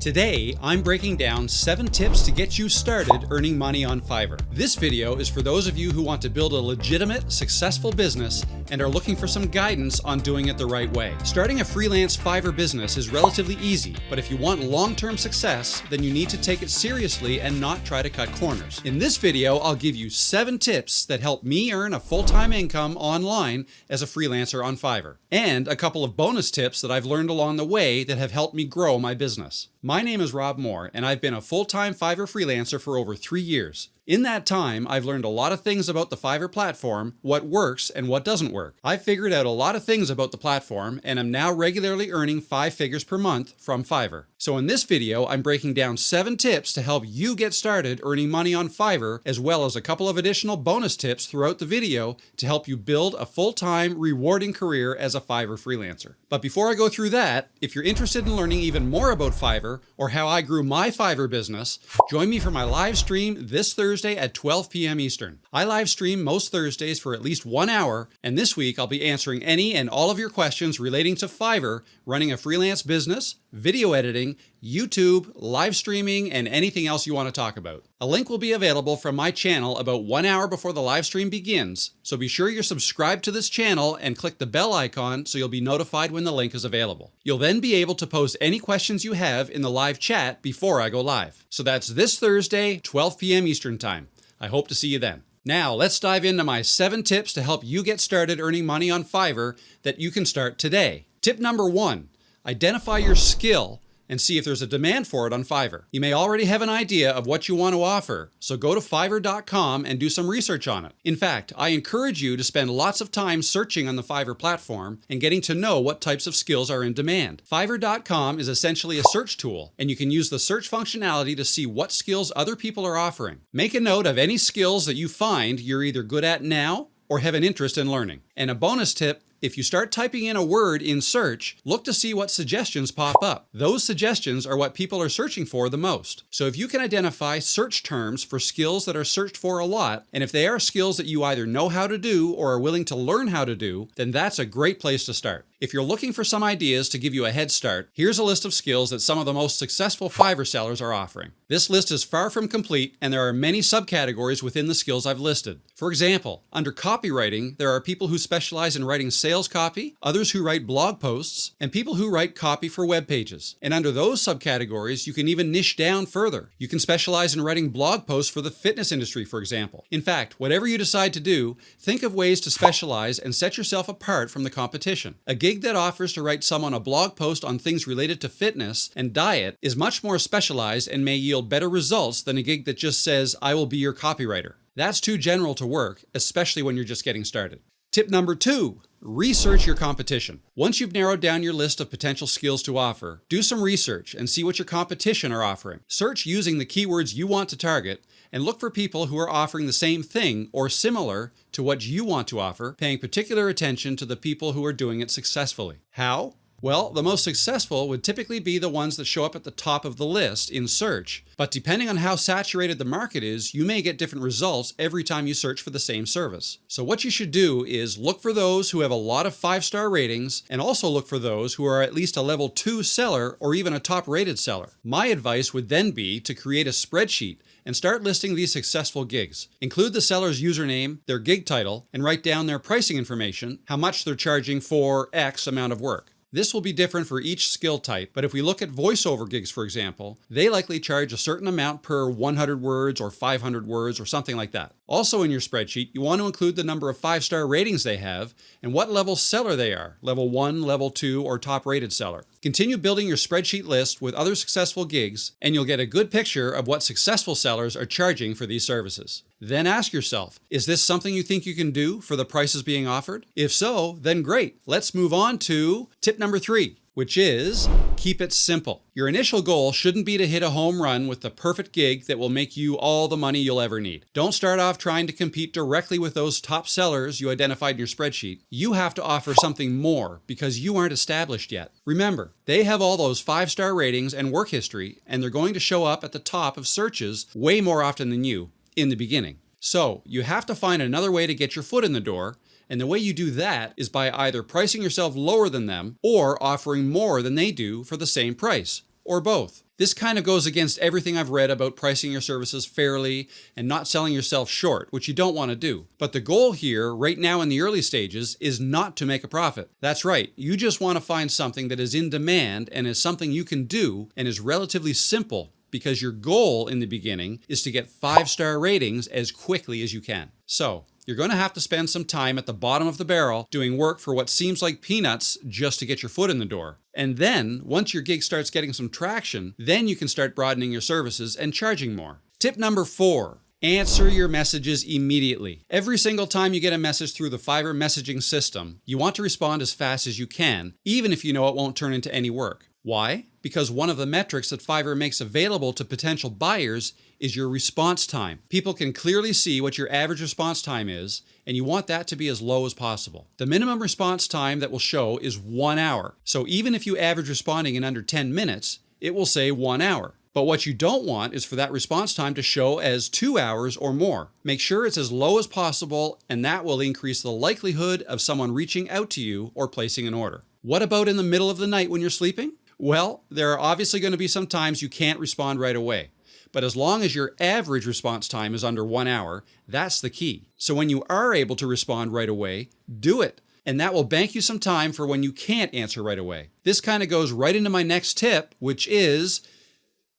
Today, I'm breaking down 7 tips to get you started earning money on Fiverr. This video is for those of you who want to build a legitimate, successful business and are looking for some guidance on doing it the right way. Starting a freelance Fiverr business is relatively easy, but if you want long-term success, then you need to take it seriously and not try to cut corners. In this video, I'll give you 7 tips that help me earn a full-time income online as a freelancer on Fiverr, and a couple of bonus tips that I've learned along the way that have helped me grow my business. My name is Rob Moore, and I've been a full-time Fiverr freelancer for over 3 years. In that time, I've learned a lot of things about the Fiverr platform, what works and what doesn't work. I've figured out a lot of things about the platform, and I'm now regularly earning 5 figures per month from Fiverr. So in this video, I'm breaking down 7 tips to help you get started earning money on Fiverr, as well as a couple of additional bonus tips throughout the video to help you build a full-time, rewarding career as a Fiverr freelancer. But before I go through that, if you're interested in learning even more about Fiverr or how I grew my Fiverr business, join me for my live stream this Thursday at 12 p.m. Eastern. I live stream most Thursdays for at least 1 hour, and this week I'll be answering any and all of your questions relating to Fiverr, running a freelance business, video editing, YouTube, live streaming, and anything else you want to talk about. A link will be available from my channel about 1 hour before the live stream begins, so be sure you're subscribed to this channel and click the bell icon so you'll be notified when the link is available. You'll then be able to post any questions you have in the live chat before I go live. So that's this Thursday, 12 p.m. Eastern Time. I hope to see you then. Now, let's dive into my 7 tips to help you get started earning money on Fiverr that you can start today. Tip number 1, identify your skill and see if there's a demand for it on Fiverr. You may already have an idea of what you want to offer, so go to fiverr.com and do some research on it. In fact, I encourage you to spend lots of time searching on the Fiverr platform and getting to know what types of skills are in demand. Fiverr.com is essentially a search tool, and you can use the search functionality to see what skills other people are offering. Make a note of any skills that you find you're either good at now or have an interest in learning. And a bonus tip, if you start typing in a word in search, look to see what suggestions pop up. Those suggestions are what people are searching for the most. So if you can identify search terms for skills that are searched for a lot, and if they are skills that you either know how to do or are willing to learn how to do, then that's a great place to start. If you're looking for some ideas to give you a head start, here's a list of skills that some of the most successful Fiverr sellers are offering. This list is far from complete, and there are many subcategories within the skills I've listed. For example, under copywriting, there are people who specialize in writing sales copy, others who write blog posts, and people who write copy for web pages. And under those subcategories, you can even niche down further. You can specialize in writing blog posts for the fitness industry, for example. In fact, whatever you decide to do, think of ways to specialize and set yourself apart from the competition. A gig that offers to write someone a blog post on things related to fitness and diet is much more specialized and may yield better results than a gig that just says, "I will be your copywriter." That's too general to work, especially when you're just getting started. Tip number 2, research your competition. Once you've narrowed down your list of potential skills to offer, do some research and see what your competition are offering. Search using the keywords you want to target and look for people who are offering the same thing or similar to what you want to offer, paying particular attention to the people who are doing it successfully. How? Well, the most successful would typically be the ones that show up at the top of the list in search, but depending on how saturated the market is, you may get different results every time you search for the same service. So what you should do is look for those who have a lot of 5-star ratings and also look for those who are at least a level 2 seller or even a top-rated seller. My advice would then be to create a spreadsheet and start listing these successful gigs. Include the seller's username, their gig title, and write down their pricing information, how much they're charging for X amount of work. This will be different for each skill type, but if we look at voiceover gigs, for example, they likely charge a certain amount per 100 words or 500 words or something like that. Also in your spreadsheet, you want to include the number of 5-star ratings they have and what level seller they are, level 1, level 2, or top-rated seller. Continue building your spreadsheet list with other successful gigs, and you'll get a good picture of what successful sellers are charging for these services. Then ask yourself, is this something you think you can do for the prices being offered? If so, then great. Let's move on to tip number 3, which is keep it simple. Your initial goal shouldn't be to hit a home run with the perfect gig that will make you all the money you'll ever need. Don't start off trying to compete directly with those top sellers you identified in your spreadsheet. You have to offer something more because you aren't established yet. Remember, they have all those 5-star ratings and work history, and they're going to show up at the top of searches way more often than you in the beginning. So you have to find another way to get your foot in the door, and the way you do that is by either pricing yourself lower than them or offering more than they do for the same price. or both. This kind of goes against everything I've read about pricing your services fairly and not selling yourself short, which you don't want to do. But the goal here, right now in the early stages, is not to make a profit. That's right, you just want to find something that is in demand and is something you can do and is relatively simple, because your goal in the beginning is to get 5-star ratings as quickly as you can. So, you're going to have to spend some time at the bottom of the barrel doing work for what seems like peanuts just to get your foot in the door. And then, once your gig starts getting some traction, then you can start broadening your services and charging more. Tip number 4. Answer your messages immediately. Every single time you get a message through the Fiverr messaging system, you want to respond as fast as you can, even if you know it won't turn into any work. Why? Because one of the metrics that Fiverr makes available to potential buyers is your response time. People can clearly see what your average response time is, and you want that to be as low as possible. The minimum response time that will show is 1 hour. So even if you average responding in under 10 minutes, it will say 1 hour. But what you don't want is for that response time to show as 2 hours or more. Make sure it's as low as possible, and that will increase the likelihood of someone reaching out to you or placing an order. What about in the middle of the night when you're sleeping? Well, there are obviously going to be some times you can't respond right away. But as long as your average response time is under 1 hour, that's the key. So when you are able to respond right away, do it. And that will bank you some time for when you can't answer right away. This kind of goes right into my next tip, which is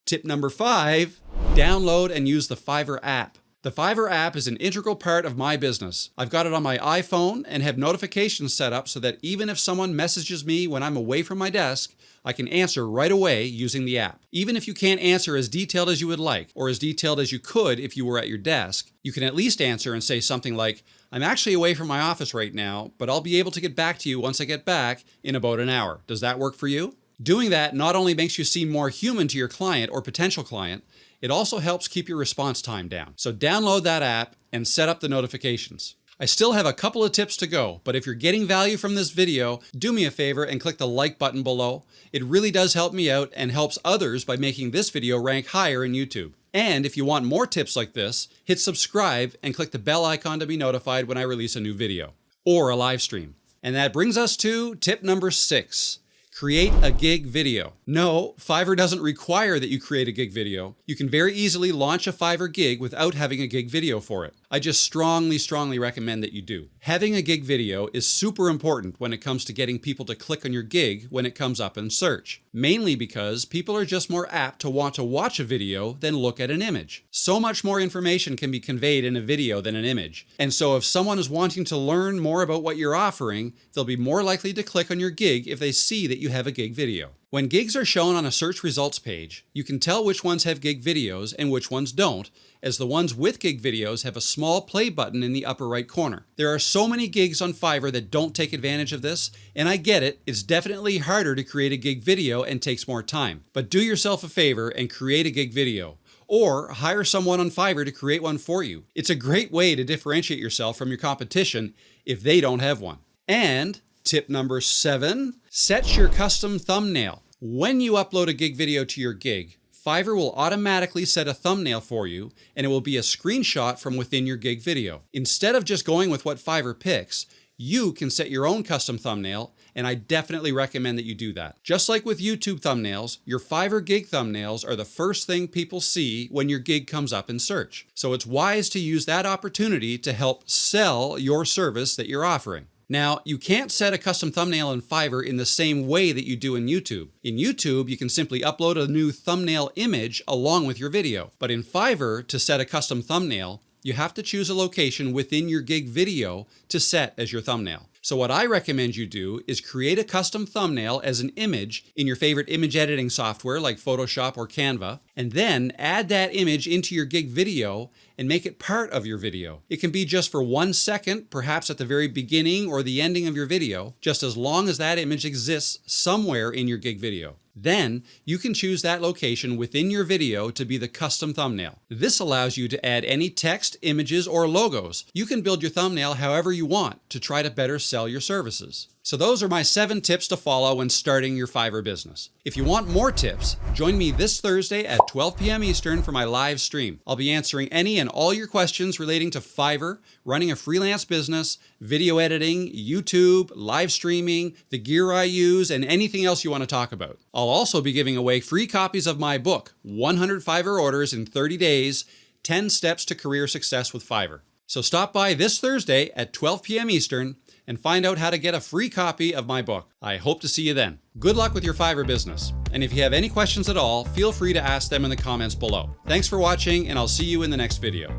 tip number 5, download and use the Fiverr app. The Fiverr app is an integral part of my business. I've got it on my iPhone and have notifications set up so that even if someone messages me when I'm away from my desk, I can answer right away using the app. Even if you can't answer as detailed as you would like, or as detailed as you could if you were at your desk, you can at least answer and say something like, "I'm actually away from my office right now, but I'll be able to get back to you once I get back in about an hour. Does that work for you?" Doing that not only makes you seem more human to your client or potential client, it also helps keep your response time down. So download that app and set up the notifications. I still have a couple of tips to go, but if you're getting value from this video, do me a favor and click the like button below. It really does help me out and helps others by making this video rank higher in YouTube. And if you want more tips like this, hit subscribe and click the bell icon to be notified when I release a new video or a live stream. And that brings us to tip number 6. Create a gig video. No, Fiverr doesn't require that you create a gig video. You can very easily launch a Fiverr gig without having a gig video for it. I just strongly recommend that you do. Having a gig video is super important when it comes to getting people to click on your gig when it comes up in search. Mainly because people are just more apt to want to watch a video than look at an image. So much more information can be conveyed in a video than an image. And so if someone is wanting to learn more about what you're offering, they'll be more likely to click on your gig if they see that you have a gig video. When gigs are shown on a search results page, you can tell which ones have gig videos and which ones don't, as the ones with gig videos have a small play button in the upper right corner. There are so many gigs on Fiverr that don't take advantage of this, and I get it, it's definitely harder to create a gig video and takes more time. But do yourself a favor and create a gig video. Or hire someone on Fiverr to create one for you. It's a great way to differentiate yourself from your competition if they don't have one. And tip number 7, set your custom thumbnail. When you upload a gig video to your gig, Fiverr will automatically set a thumbnail for you, and it will be a screenshot from within your gig video. Instead of just going with what Fiverr picks, you can set your own custom thumbnail, and I definitely recommend that you do that. Just like with YouTube thumbnails, your Fiverr gig thumbnails are the first thing people see when your gig comes up in search. So it's wise to use that opportunity to help sell your service that you're offering. Now, you can't set a custom thumbnail in Fiverr in the same way that you do in YouTube. In YouTube, you can simply upload a new thumbnail image along with your video. But in Fiverr, to set a custom thumbnail, you have to choose a location within your gig video to set as your thumbnail. So what I recommend you do is create a custom thumbnail as an image in your favorite image editing software like Photoshop or Canva, and then add that image into your gig video and make it part of your video. It can be just for 1 second, perhaps at the very beginning or the ending of your video, just as long as that image exists somewhere in your gig video. Then you can choose that location within your video to be the custom thumbnail. This allows you to add any text, images, or logos. You can build your thumbnail however you want to try to better sell your services. So those are my 7 tips to follow when starting your Fiverr business. If you want more tips, join me this Thursday at 12 p.m. Eastern for my live stream. I'll be answering any and all your questions relating to Fiverr, running a freelance business, video editing, YouTube, live streaming, the gear I use, and anything else you want to talk about. I'll also be giving away free copies of my book, 100 Fiverr Orders in 30 Days, 10 Steps to Career Success with Fiverr. So stop by this Thursday at 12 p.m. Eastern and find out how to get a free copy of my book. I hope to see you then. Good luck with your Fiverr business. And if you have any questions at all, feel free to ask them in the comments below. Thanks for watching, and I'll see you in the next video.